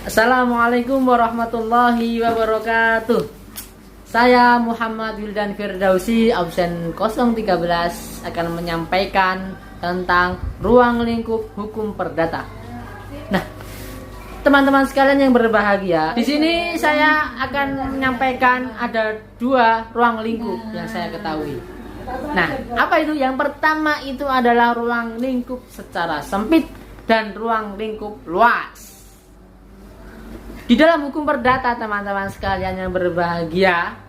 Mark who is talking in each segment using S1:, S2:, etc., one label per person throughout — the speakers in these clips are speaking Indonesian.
S1: Assalamualaikum warahmatullahi wabarakatuh. Saya Muhammad Wildan Firdausi, absen 013, akan menyampaikan tentang ruang lingkup hukum perdata. Nah, teman-teman sekalian yang berbahagia, di sini saya akan menyampaikan ada dua ruang lingkup yang saya ketahui. Nah, apa itu? Yang pertama itu adalah ruang lingkup secara sempit dan ruang lingkup luas. Di dalam hukum perdata, teman-teman sekalian yang berbahagia,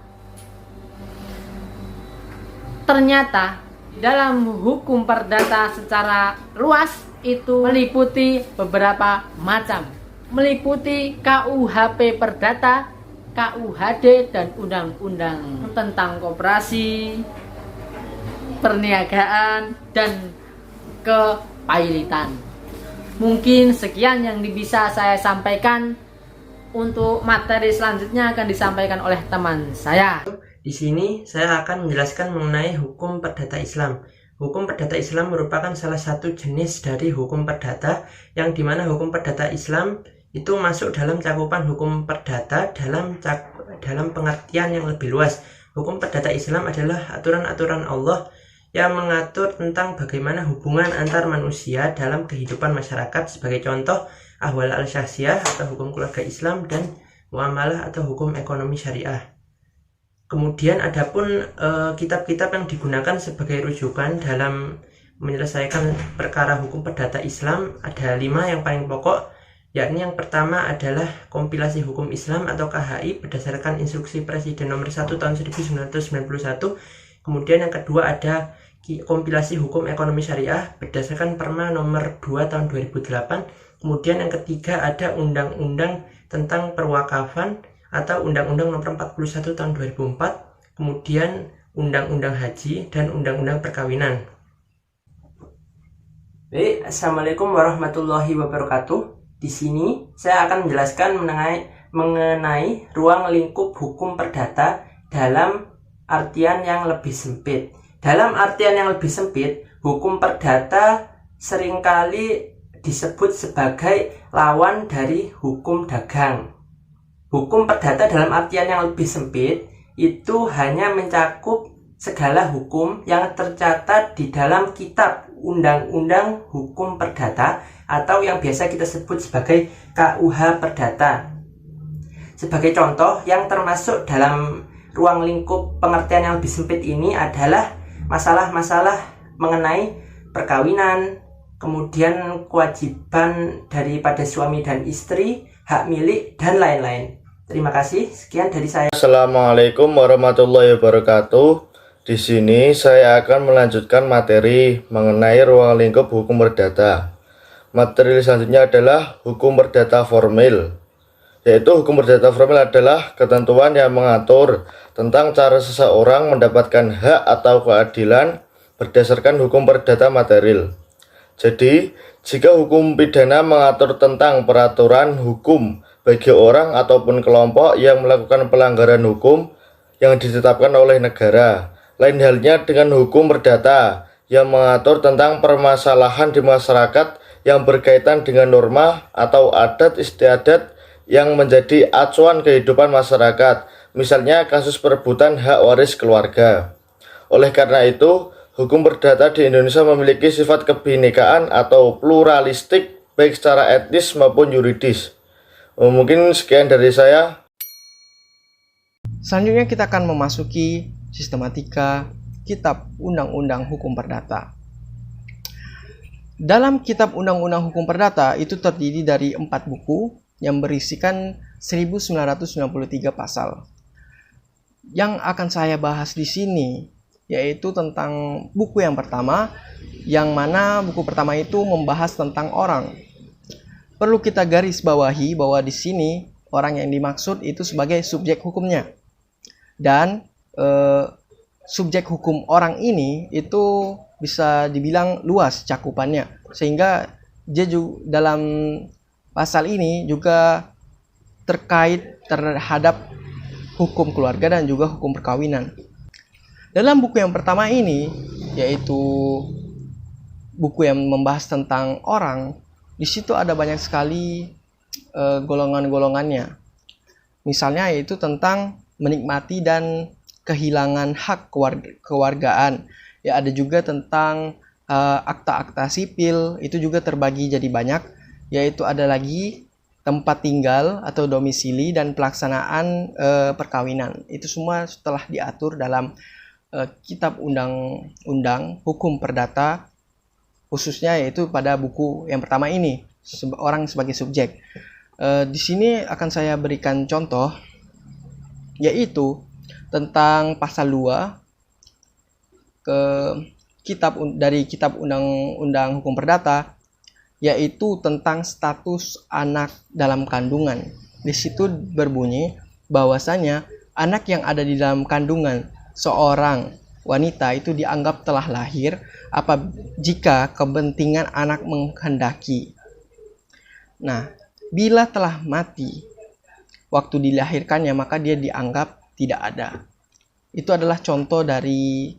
S1: ternyata dalam hukum perdata secara luas itu meliputi beberapa macam. Meliputi KUHP Perdata, KUHD, dan undang-undang tentang koperasi, perniagaan, dan kepailitan. Mungkin sekian yang bisa saya sampaikan. Untuk materi selanjutnya akan disampaikan oleh teman saya.
S2: Di sini saya akan menjelaskan mengenai hukum perdata Islam. Hukum perdata Islam merupakan salah satu jenis dari hukum perdata, yang dimana hukum perdata Islam itu masuk dalam cakupan hukum perdata dalam pengertian yang lebih luas. Hukum perdata Islam adalah aturan-aturan Allah yang mengatur tentang bagaimana hubungan antar manusia dalam kehidupan masyarakat, sebagai contoh ahwal al-syakhsiyah atau hukum keluarga Islam, dan muamalah atau hukum ekonomi syariah. Kemudian adapun kitab-kitab yang digunakan sebagai rujukan dalam menyelesaikan perkara hukum perdata Islam ada 5 yang paling pokok, yakni yang pertama adalah kompilasi hukum Islam atau KHI berdasarkan instruksi Presiden nomor 1 tahun 1991. Kemudian yang kedua ada kompilasi hukum ekonomi syariah berdasarkan Perma nomor 2 tahun 2008. Kemudian yang ketiga ada undang-undang tentang perwakafan atau undang-undang nomor 41 tahun 2004. Kemudian undang-undang haji dan undang-undang perkawinan. Baik, assalamualaikum warahmatullahi wabarakatuh. Di sini saya akan menjelaskan mengenai ruang lingkup hukum perdata dalam artian yang lebih sempit. Dalam artian yang lebih sempit, hukum perdata seringkali disebut sebagai lawan dari hukum dagang. Hukum perdata dalam artian yang lebih sempit itu hanya mencakup segala hukum yang tercatat di dalam kitab undang-undang hukum perdata atau yang biasa kita sebut sebagai KUH Perdata. Sebagai contoh, yang termasuk dalam ruang lingkup pengertian yang lebih sempit ini adalah masalah-masalah mengenai perkawinan, kemudian kewajiban daripada suami dan istri, hak milik, dan lain-lain. Terima kasih, sekian dari saya.
S3: Assalamualaikum warahmatullahi wabarakatuh. Di sini saya akan melanjutkan materi mengenai ruang lingkup hukum perdata. Materi selanjutnya adalah hukum perdata formil. Yaitu hukum perdata formil adalah ketentuan yang mengatur tentang cara seseorang mendapatkan hak atau keadilan berdasarkan hukum perdata material. Jadi, jika hukum pidana mengatur tentang peraturan hukum bagi orang ataupun kelompok yang melakukan pelanggaran hukum yang ditetapkan oleh negara, lain halnya dengan hukum perdata yang mengatur tentang permasalahan di masyarakat yang berkaitan dengan norma atau adat istiadat yang menjadi acuan kehidupan masyarakat, misalnya kasus perebutan hak waris keluarga. Oleh karena itu, hukum perdata di Indonesia memiliki sifat kebinekaan atau pluralistik baik secara etnis maupun yuridis. Mungkin sekian dari saya.
S4: Selanjutnya kita akan memasuki sistematika kitab undang-undang hukum perdata. Dalam kitab undang-undang hukum perdata itu terdiri dari 4 buku yang berisikan 1993 pasal. Yang akan saya bahas di sini yaitu tentang buku yang pertama, yang mana buku pertama itu membahas tentang orang. Perlu kita garis bawahi bahwa di sini orang yang dimaksud itu sebagai subjek hukumnya. Dan subjek hukum orang ini itu bisa dibilang luas cakupannya, sehingga dia juga dalam pasal ini juga terkait terhadap hukum keluarga dan juga hukum perkawinan. Dalam buku yang pertama ini, yaitu buku yang membahas tentang orang, di situ ada banyak sekali golongan-golongannya. Misalnya yaitu tentang menikmati dan kehilangan hak kewargaan. Ya, ada juga tentang akta-akta sipil, itu juga terbagi jadi banyak, yaitu ada lagi tempat tinggal atau domisili dan pelaksanaan perkawinan. Itu semua telah diatur dalam Kitab Undang-Undang Hukum Perdata, khususnya yaitu pada buku yang pertama ini, orang sebagai subjek. Di sini akan saya berikan contoh, yaitu tentang pasal 2 dari Kitab Undang-Undang Hukum Perdata, yaitu tentang status anak dalam kandungan. Di situ berbunyi bahwasanya anak yang ada di dalam kandungan seorang wanita itu dianggap telah lahir jika kepentingan anak menghendaki. Nah, bila telah mati waktu dilahirkannya, maka dia dianggap tidak ada. Itu adalah contoh dari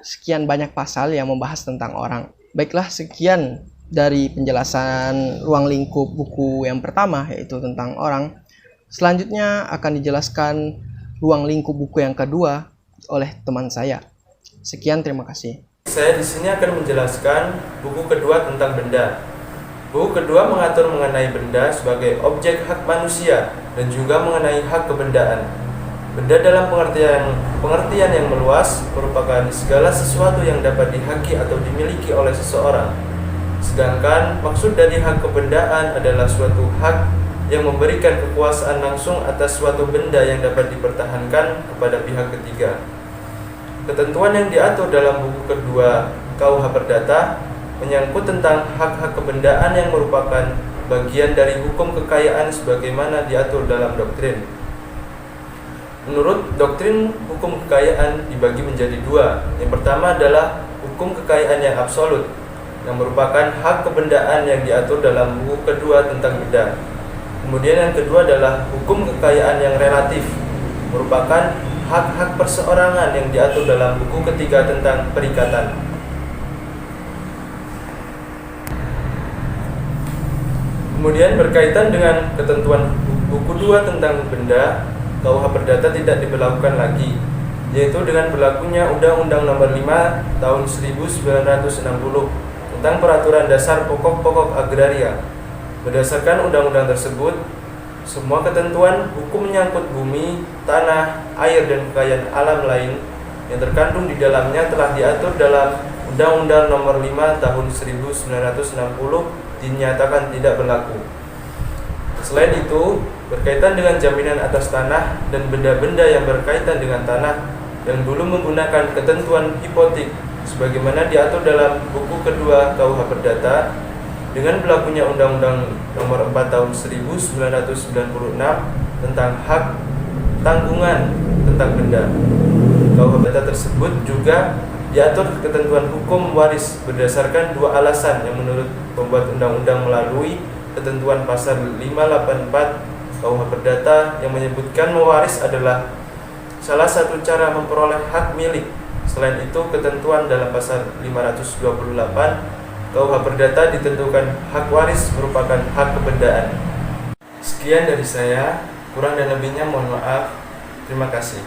S4: sekian banyak pasal yang membahas tentang orang. Baiklah, sekian dari penjelasan ruang lingkup buku yang pertama, yaitu tentang orang. Selanjutnya akan dijelaskan ruang lingkup buku yang kedua oleh teman saya. Sekian, terima kasih.
S5: Saya di sini akan menjelaskan buku kedua tentang benda. Buku kedua mengatur mengenai benda sebagai objek hak manusia dan juga mengenai hak kebendaan. Benda dalam pengertian yang meluas merupakan segala sesuatu yang dapat dihaki atau dimiliki oleh seseorang. Sedangkan maksud dari hak kebendaan adalah suatu hak yang memberikan kekuasaan langsung atas suatu benda yang dapat dipertahankan kepada pihak ketiga. Ketentuan yang diatur dalam buku kedua KUH Perdata menyangkut tentang hak-hak kebendaan yang merupakan bagian dari hukum kekayaan sebagaimana diatur dalam doktrin. Menurut doktrin, hukum kekayaan dibagi menjadi dua. Yang pertama adalah hukum kekayaan yang absolut, yang merupakan hak kebendaan yang diatur dalam buku kedua tentang benda. Kemudian yang kedua adalah hukum kekayaan yang relatif, merupakan hak-hak perseorangan yang diatur dalam buku ketiga tentang perikatan. Kemudian berkaitan dengan ketentuan buku 2 tentang benda, KUH Perdata tidak diberlakukan lagi, yaitu dengan berlakunya Undang-Undang Nomor 5 Tahun 1960 tentang Peraturan Dasar Pokok-Pokok Agraria. Berdasarkan undang-undang tersebut, semua ketentuan hukum menyangkut bumi, tanah, air, dan kekayaan alam lain yang terkandung di dalamnya telah diatur dalam Undang-Undang Nomor 5 Tahun 1960 dinyatakan tidak berlaku. Selain itu, berkaitan dengan jaminan atas tanah dan benda-benda yang berkaitan dengan tanah yang dulu menggunakan ketentuan hipotek sebagaimana diatur dalam buku kedua KUH Perdata, dengan berlakunya Undang-Undang Nomor 4 Tahun 1996 tentang hak tanggungan tentang benda. KUH Perdata tersebut juga diatur ketentuan hukum waris berdasarkan dua alasan yang menurut pembuat undang-undang melalui ketentuan pasal 584 KUH Perdata yang menyebutkan mewaris adalah salah satu cara memperoleh hak milik. Selain itu, ketentuan dalam pasal 528 KUH Perdata ditentukan hak waris merupakan hak kebendaan. Sekian dari saya, kurang dan lebihnya mohon maaf. Terima kasih.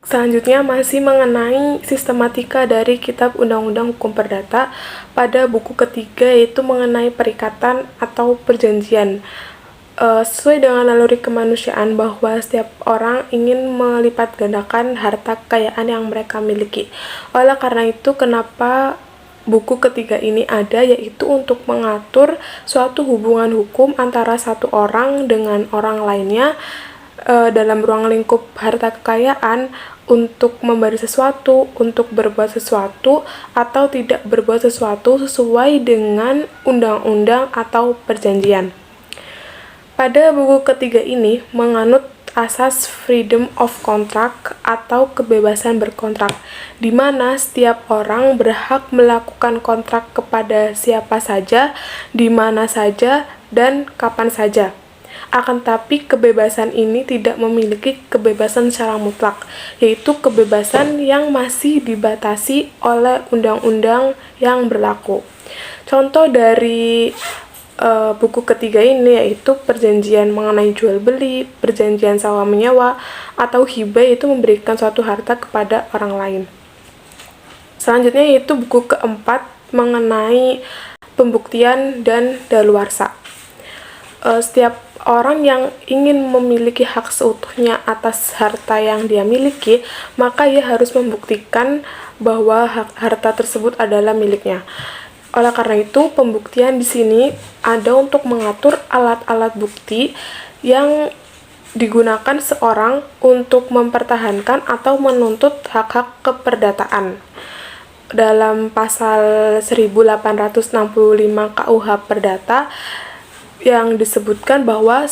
S6: Selanjutnya masih mengenai sistematika dari Kitab Undang-Undang Hukum Perdata pada buku ketiga, yaitu mengenai perikatan atau perjanjian. Sesuai dengan naluri kemanusiaan bahwa setiap orang ingin melipat gandakan harta kekayaan yang mereka miliki. Oleh karena itu, kenapa buku ketiga ini ada, yaitu untuk mengatur suatu hubungan hukum antara satu orang dengan orang lainnya dalam ruang lingkup harta kekayaan, untuk memberi sesuatu, untuk berbuat sesuatu, atau tidak berbuat sesuatu sesuai dengan undang-undang atau perjanjian. Pada buku ketiga ini menganut asas freedom of contract atau kebebasan berkontrak, di mana setiap orang berhak melakukan kontrak kepada siapa saja, di mana saja, dan kapan saja. Akan tapi kebebasan ini tidak memiliki kebebasan secara mutlak, yaitu kebebasan yang masih dibatasi oleh undang-undang yang berlaku. Contoh dari buku ketiga ini, yaitu perjanjian mengenai jual beli, perjanjian sewa menyewa, atau hibah, itu memberikan suatu harta kepada orang lain. Selanjutnya yaitu buku keempat mengenai pembuktian dan daluarsa. Setiap orang yang ingin memiliki hak seutuhnya atas harta yang dia miliki, maka ia harus membuktikan bahwa harta tersebut adalah miliknya. Oleh karena itu, pembuktian di sini ada untuk mengatur alat-alat bukti yang digunakan seorang untuk mempertahankan atau menuntut hak-hak keperdataan. Dalam pasal 1865 KUH Perdata yang disebutkan bahwa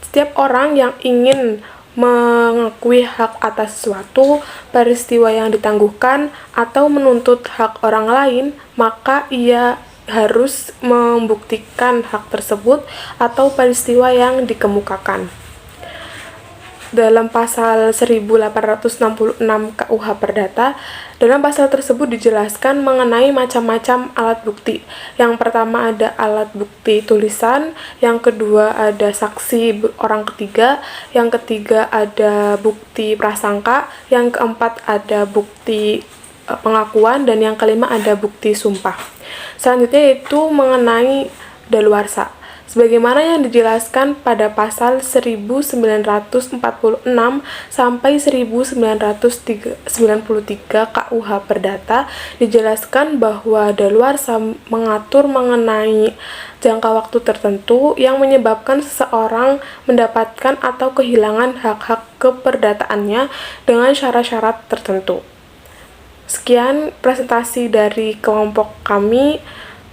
S6: setiap orang yang ingin mengakui hak atas sesuatu peristiwa yang ditangguhkan atau menuntut hak orang lain, maka ia harus membuktikan hak tersebut atau peristiwa yang dikemukakan. Dalam pasal 1866 KUH Perdata, dalam pasal tersebut dijelaskan mengenai macam-macam alat bukti. Yang pertama ada alat bukti tulisan, yang kedua ada saksi orang ketiga, yang ketiga ada bukti prasangka, yang keempat ada bukti pengakuan, dan yang kelima ada bukti sumpah. Selanjutnya yaitu mengenai daluarsa. Sebagaimana yang dijelaskan pada pasal 1946 sampai 1993 KUH Perdata, dijelaskan bahwa daluarsa mengatur mengenai jangka waktu tertentu yang menyebabkan seseorang mendapatkan atau kehilangan hak-hak keperdataannya dengan syarat-syarat tertentu. Sekian presentasi dari kelompok kami,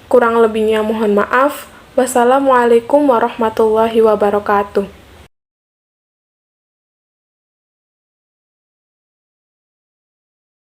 S6: kurang lebihnya mohon maaf. Wassalamualaikum warahmatullahi wabarakatuh.